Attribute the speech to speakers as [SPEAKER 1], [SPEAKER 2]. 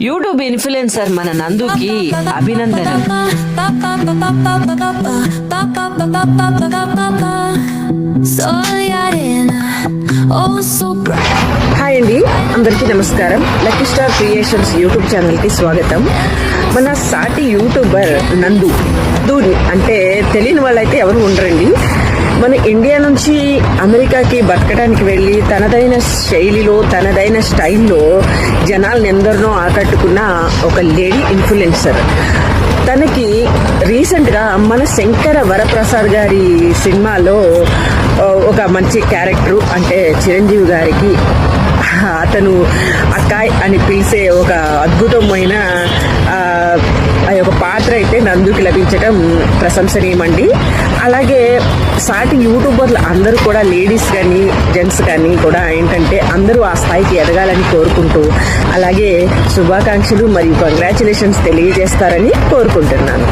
[SPEAKER 1] YouTube influencer మన నందుకి అభినందనలు.
[SPEAKER 2] Hi అండి, అందరికీ నమస్కారం. లక్కీ స్టార్ క్రియేషన్స్ యూట్యూబ్ ఛానల్కి స్వాగతం. మన సాటి యూట్యూబర్ నందు దూని అంటే తెలియని వాళ్ళైతే ఎవరు ఉండరండి. మన ఇండియా నుంచి అమెరికాకి బతకడానికి వెళ్ళి తనదైన శైలిలో తనదైన స్టైల్లో జనాలను ఎందరినో ఆకట్టుకున్న ఒక లేడీ ఇన్ఫ్లుయెన్సర్. తనకి రీసెంట్గా మన శంకర వరప్రసాద్ గారి సినిమాలో ఒక మంచి క్యారెక్టరు అంటే చిరంజీవి గారికి అతను అక్కాయ్ అని పిలిచే ఒక అద్భుతమైన ఆ యొక్క పాత్ర అయితే నందుకి లభించడం ప్రశంసనీయమండి. అలాగే సాటి యూట్యూబర్లు అందరూ కూడా లేడీస్ కానీ జెంట్స్ కానీ కూడా ఏంటంటే అందరూ ఆ స్థాయికి ఎదగాలని కోరుకుంటూ అలాగే శుభాకాంక్షలు మరియు కంగ్రాచులేషన్స్ తెలియజేస్తారని కోరుకుంటున్నాను.